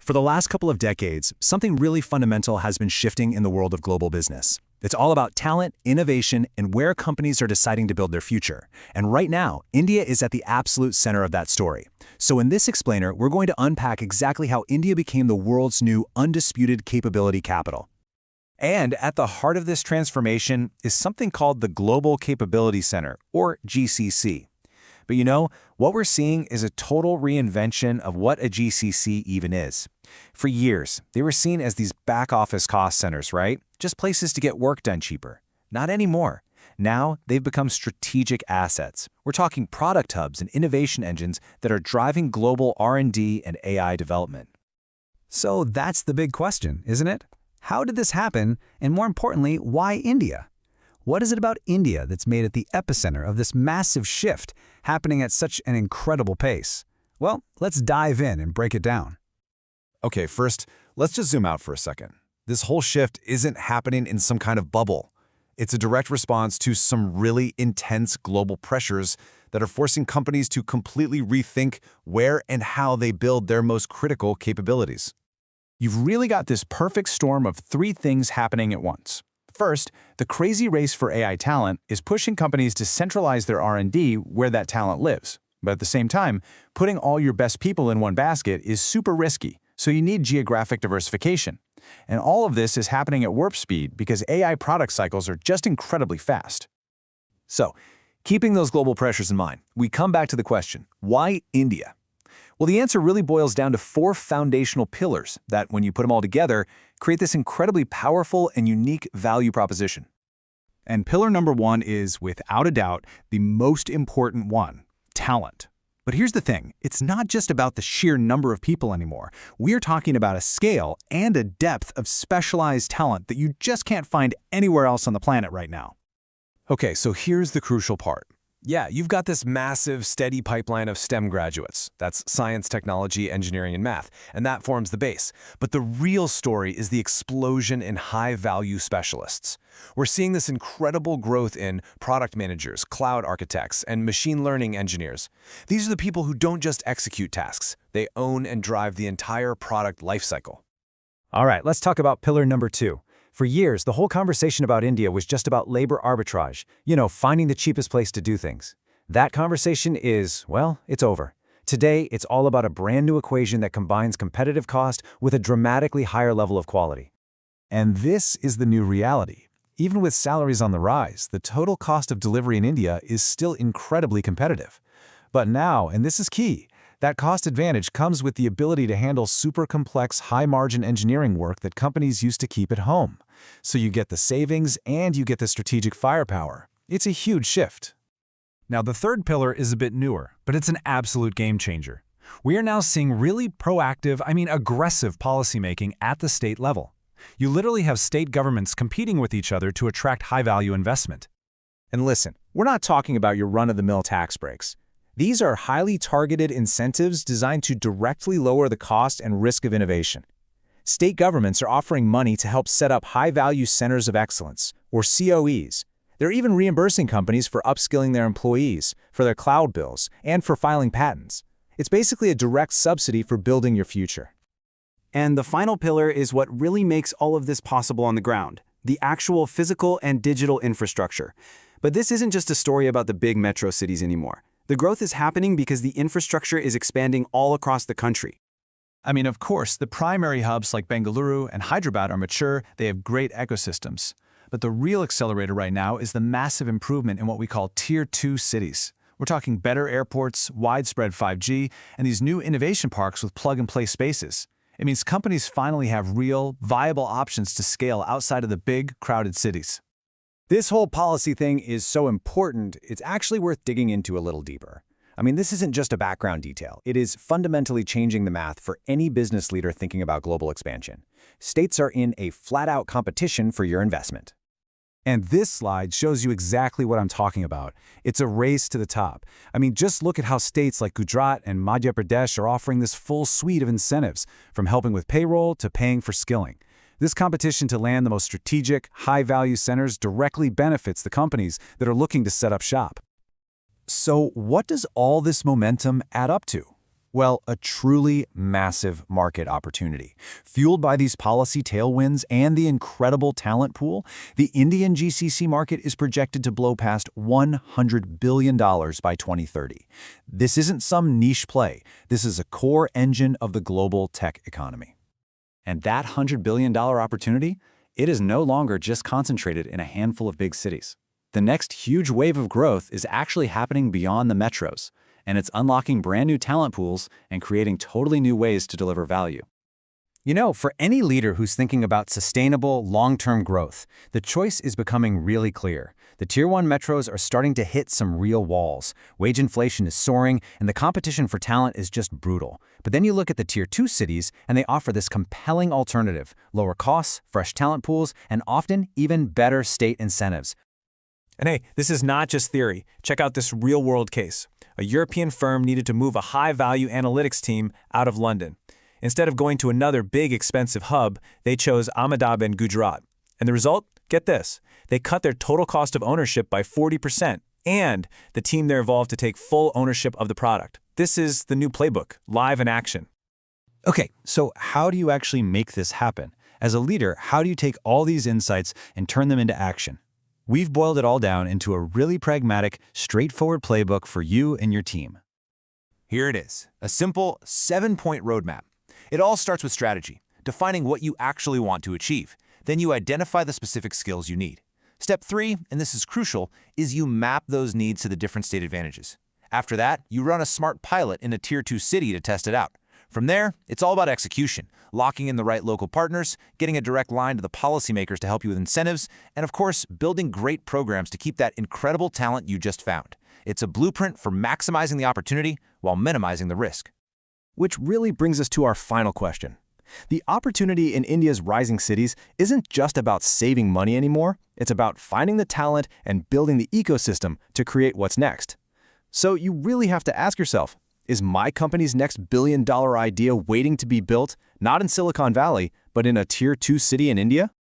For the last couple of decades, something really fundamental has been shifting in the world of global business. It's all about talent, innovation, and where companies are deciding to build their future. And right now, India is at the absolute center of that story. So in this explainer, we're going to unpack exactly how India became the world's new undisputed capability capital. And at the heart of this transformation is something called the Global Capability Center, or GCC. But you know, what we're seeing is a total reinvention of what a GCC even is. For years, they were seen as these back-office cost centers, right? Just places to get work done cheaper. Not anymore. Now, they've become strategic assets. We're talking product hubs and innovation engines that are driving global R&D and AI development. So that's the big question, isn't it? How did this happen, and more importantly, why India? What is it about India that's made it the epicenter of this massive shift happening at such an incredible pace? Well, let's dive in and break it down. Okay, first, let's just zoom out for a second. This whole shift isn't happening in some kind of bubble. It's a direct response to some really intense global pressures that are forcing companies to completely rethink where and how they build their most critical capabilities. You've really got this perfect storm of three things happening at once. First, the crazy race for AI talent is pushing companies to centralize their R&D where that talent lives. But at the same time, putting all your best people in one basket is super risky, so you need geographic diversification. And all of this is happening at warp speed because AI product cycles are just incredibly fast. So, keeping those global pressures in mind, we come back to the question, why India? Well, the answer really boils down to four foundational pillars that, when you put them all together, create this incredibly powerful and unique value proposition. And pillar number one is, without a doubt, the most important one: talent. But here's the thing, it's not just about the sheer number of people anymore. We're talking about a scale and a depth of specialized talent that you just can't find anywhere else on the planet right now. Okay, so here's the crucial part. Yeah, you've got this massive, steady pipeline of STEM graduates. That's science, technology, engineering, and math, and that forms the base. But the real story is the explosion in high-value specialists. We're seeing this incredible growth in product managers, cloud architects, and machine learning engineers. These are the people who don't just execute tasks. They own and drive the entire product lifecycle. All right, let's talk about pillar number two. For years, the whole conversation about India was just about labor arbitrage, finding the cheapest place to do things. That conversation is, well, it's over. Today, it's all about a brand new equation that combines competitive cost with a dramatically higher level of quality. And this is the new reality. Even with salaries on the rise, the total cost of delivery in India is still incredibly competitive. But now, and this is key, that cost advantage comes with the ability to handle super complex, high-margin engineering work that companies used to keep at home. So you get the savings and you get the strategic firepower. It's a huge shift. Now, the third pillar is a bit newer, but it's an absolute game changer. We are now seeing really proactive, aggressive policymaking at the state level. You literally have state governments competing with each other to attract high-value investment. And listen, we're not talking about your run-of-the-mill tax breaks. These are highly targeted incentives designed to directly lower the cost and risk of innovation. State governments are offering money to help set up high-value centers of excellence, or COEs. They're even reimbursing companies for upskilling their employees, for their cloud bills, and for filing patents. It's basically a direct subsidy for building your future. And the final pillar is what really makes all of this possible on the ground: the actual physical and digital infrastructure. But this isn't just a story about the big metro cities anymore. The growth is happening because the infrastructure is expanding all across the country. Of course, the primary hubs like Bengaluru and Hyderabad are mature, they have great ecosystems. But the real accelerator right now is the massive improvement in what we call Tier 2 cities. We're talking better airports, widespread 5G, and these new innovation parks with plug-and-play spaces. It means companies finally have real, viable options to scale outside of the big, crowded cities. This whole policy thing is so important, it's actually worth digging into a little deeper. This isn't just a background detail. It is fundamentally changing the math for any business leader thinking about global expansion. States are in a flat-out competition for your investment. And this slide shows you exactly what I'm talking about. It's a race to the top. Just look at how states like Gujarat and Madhya Pradesh are offering this full suite of incentives, from helping with payroll to paying for skilling. This competition to land the most strategic, high-value centers directly benefits the companies that are looking to set up shop. So what does all this momentum add up to? Well, a truly massive market opportunity. Fueled by these policy tailwinds and the incredible talent pool, the Indian GCC market is projected to blow past $100 billion by 2030. This isn't some niche play. This is a core engine of the global tech economy. And that $100 billion opportunity, it is no longer just concentrated in a handful of big cities. The next huge wave of growth is actually happening beyond the metros, and it's unlocking brand new talent pools and creating totally new ways to deliver value. You know, for any leader who's thinking about sustainable, long-term growth, the choice is becoming really clear. The Tier 1 metros are starting to hit some real walls. Wage inflation is soaring, and the competition for talent is just brutal. But then you look at the Tier 2 cities, and they offer this compelling alternative: lower costs, fresh talent pools, and often even better state incentives. And hey, this is not just theory. Check out this real-world case. A European firm needed to move a high-value analytics team out of London. Instead of going to another big, expensive hub, they chose Ahmedabad and Gujarat. And the result? Get this. They cut their total cost of ownership by 40%, and the team there evolved to take full ownership of the product. This is the new playbook, live in action. Okay, so how do you actually make this happen? As a leader, how do you take all these insights and turn them into action? We've boiled it all down into a really pragmatic, straightforward playbook for you and your team. Here it is, a simple 7-point roadmap. It all starts with strategy, defining what you actually want to achieve. Then you identify the specific skills you need. Step 3, and this is crucial, is you map those needs to the different state advantages. After that, you run a smart pilot in a Tier 2 city to test it out. From there, it's all about execution, locking in the right local partners, getting a direct line to the policymakers to help you with incentives, and of course, building great programs to keep that incredible talent you just found. It's a blueprint for maximizing the opportunity while minimizing the risk. Which really brings us to our final question. The opportunity in India's rising cities isn't just about saving money anymore. It's about finding the talent and building the ecosystem to create what's next. So you really have to ask yourself, is my company's next billion-dollar idea waiting to be built, not in Silicon Valley, but in a Tier 2 city in India?